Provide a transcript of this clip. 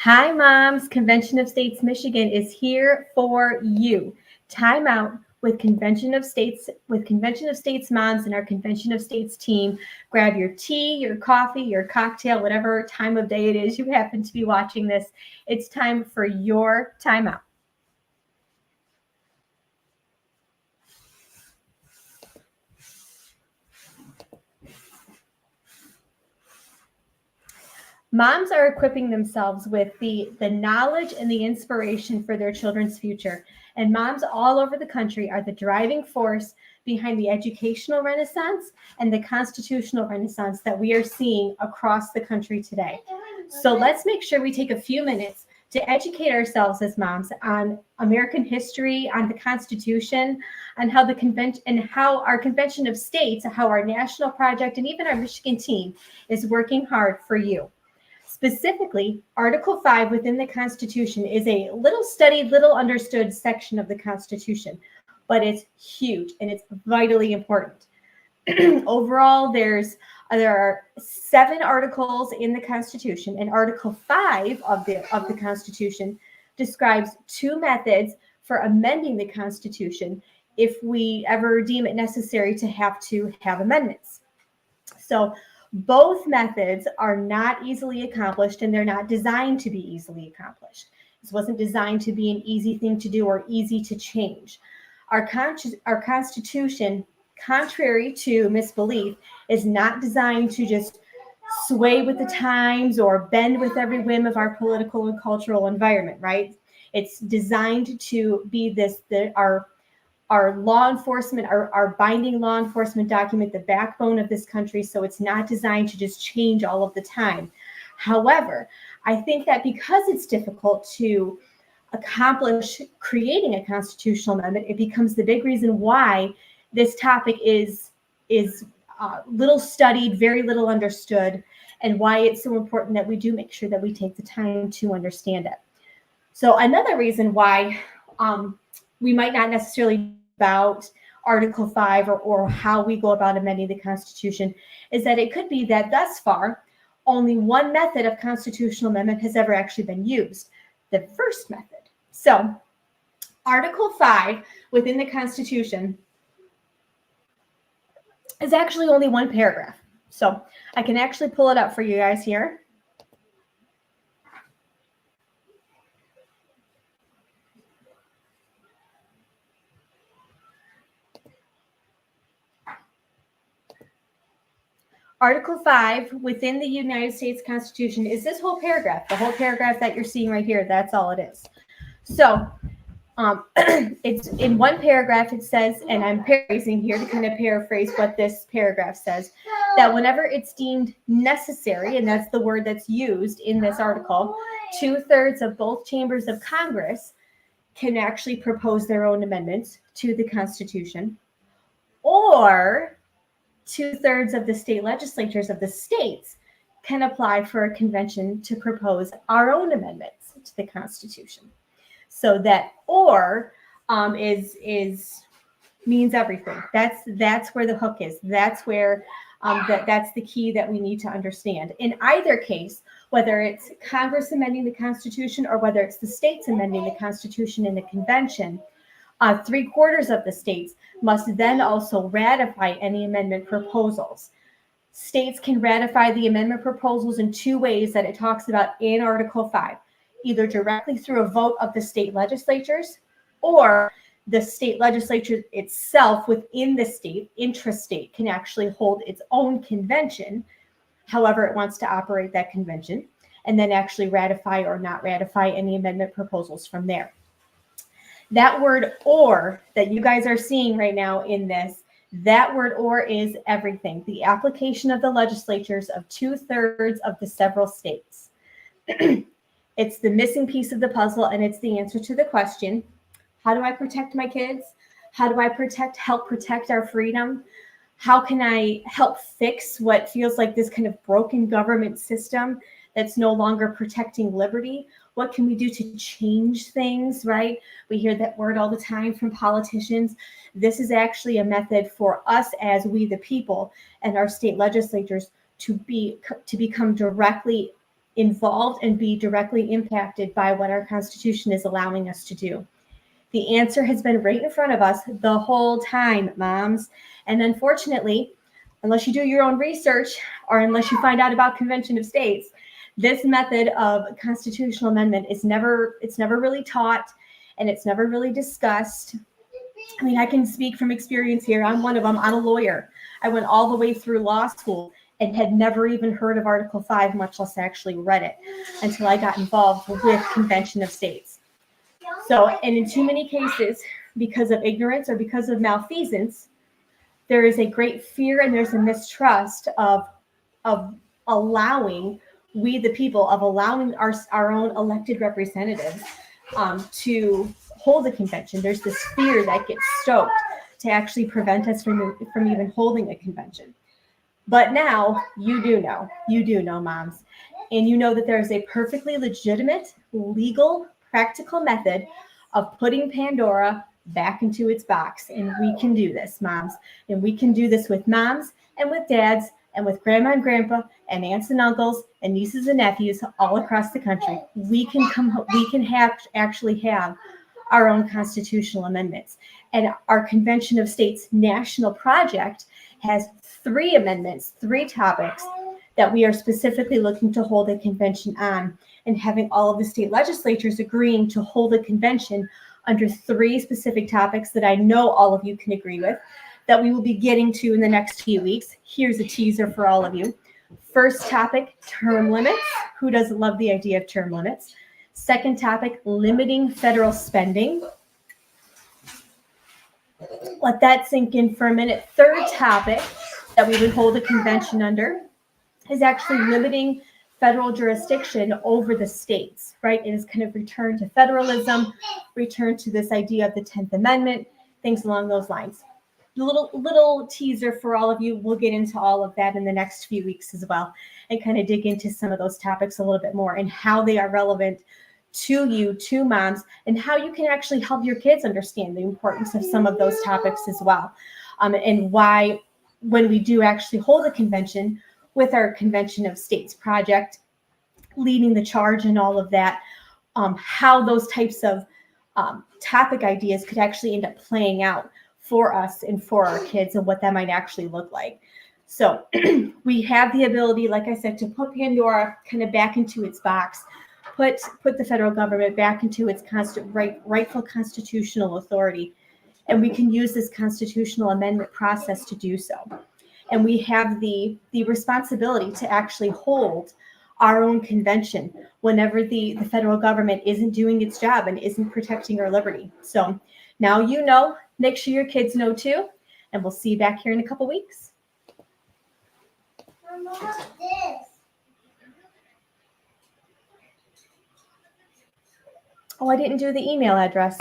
Hi, moms. Convention of States Michigan is here for you. TimeOut with Convention of States moms and our Convention of States team. Grab your tea, your coffee, your cocktail, whatever time of day it is you happen to be watching this. It's time for your timeout. Moms are equipping themselves with the knowledge and the inspiration for their children's future. And moms all over the country are the driving force behind the educational renaissance and the constitutional renaissance that we are seeing across the country today. So let's make sure we take a few minutes to educate ourselves as moms on American history, on the Constitution, on how the convention and how our Convention of States, how our national project, and even our Michigan team is working hard for you. Specifically, Article 5 within the Constitution is a little studied, little understood section of the Constitution, but it's huge and it's vitally important. Overall, there are 7 articles in the Constitution, and Article 5 of the Constitution describes 2 methods for amending the Constitution if we ever deem it necessary to have amendments. So both methods are not easily accomplished, and they're not designed to be easily accomplished. This wasn't designed to be an easy thing to do or easy to change. Our Constitution, contrary to misbelief, is not designed to just sway with the times or bend with every whim of our political and cultural environment, right? It's designed to be our law enforcement, our binding law enforcement document, the backbone of this country. So it's not designed to just change all of the time. However, I think that because it's difficult to accomplish creating a constitutional amendment, it becomes the big reason why this topic is little studied, very little understood, and why it's so important that we do make sure that we take the time to understand it. So another reason why we might not necessarily about Article 5 or how we go about amending the Constitution is that it could be that thus far, only one method of constitutional amendment has ever actually been used, the first method. So Article 5 within the Constitution is actually only one paragraph. So I can actually pull it up for you guys here. Article 5 within the United States Constitution is this whole paragraph. The whole paragraph that you're seeing right here, that's all it is. So it's in one paragraph, it says, and I'm paraphrasing here to kind of paraphrase what this paragraph says, that whenever it's deemed necessary, and that's the word that's used in this article, 2/3 of both chambers of Congress can actually propose their own amendments to the Constitution, or 2/3 of the state legislatures of the states can apply for a convention to propose our own amendments to the Constitution. So that or means everything. That's where the hook is. That's where that's the key that we need to understand. In either case, whether it's Congress amending the Constitution or whether it's the states amending the Constitution in a convention, 3/4 of the states must then also ratify any amendment proposals. States can ratify the amendment proposals in 2 ways that it talks about in Article 5, either directly through a vote of the state legislatures, or the state legislature itself within the state, intrastate, can actually hold its own convention, however it wants to operate that convention, and then actually ratify or not ratify any amendment proposals from there. That word or that you guys are seeing right now in this, that word or is everything. The application of the legislatures of 2/3 of the several states. It's the missing piece of the puzzle, and it's the answer to the question, how do I protect my kids? How do I help protect our freedom? How can I help fix what feels like this kind of broken government system that's no longer protecting liberty? What can we do to change things, right? We hear that word all the time from politicians. This is actually a method for us as we the people and our state legislatures to become directly involved and be directly impacted by what our Constitution is allowing us to do? The answer has been right in front of us the whole time, moms. And unfortunately, unless you do your own research or unless you find out about Convention of States, this method of constitutional amendment it's never really taught, and it's never really discussed. I mean, I can speak from experience here. I'm one of them. I'm a lawyer. I went all the way through law school and had never even heard of Article 5, much less actually read it, until I got involved with Convention of States. So, and in too many cases, because of ignorance or because of malfeasance, there is a great fear and there's a mistrust of allowing we the people, of allowing our own elected representatives to hold a convention. There's this fear that gets stoked to actually prevent us from even holding a convention. But now you do know, moms, and you know that there is a perfectly legitimate, legal, practical method of putting Pandora back into its box. And we can do this, moms. And we can do this with moms and with dads and with grandma and grandpa and aunts and uncles and nieces and nephews all across the country. We can actually have our own constitutional amendments. And our Convention of States national project has 3 amendments, 3 topics that we are specifically looking to hold a convention on, and having all of the state legislatures agreeing to hold a convention under 3 specific topics that I know all of you can agree with, that we will be getting to in the next few weeks. Here's a teaser for all of you. First topic, term limits. Who doesn't love the idea of term limits? Second topic, limiting federal spending. Let that sink in for a minute. Third topic that we would hold a convention under is actually limiting federal jurisdiction over the states, right? It is kind of return to federalism, return to this idea of the 10th Amendment, things along those lines. A little teaser for all of you. We'll get into all of that in the next few weeks as well, and kind of dig into some of those topics a little bit more and how they are relevant to you, to moms, and how you can actually help your kids understand the importance of some of those topics as well. And why, when we do actually hold a convention with our Convention of States project, leading the charge and all of that, how those types of topic ideas could actually end up playing out for us and for our kids, and what that might actually look like. So we have the ability, like I said, to put Pandora kind of back into its box, put the federal government back into its rightful constitutional authority, and we can use this constitutional amendment process to do so. And we have the responsibility to actually hold our own convention whenever the federal government isn't doing its job and isn't protecting our liberty. So now you know, make sure your kids know too, and we'll see you back here in a couple weeks. Mom, what's this? Oh, I didn't do the email address.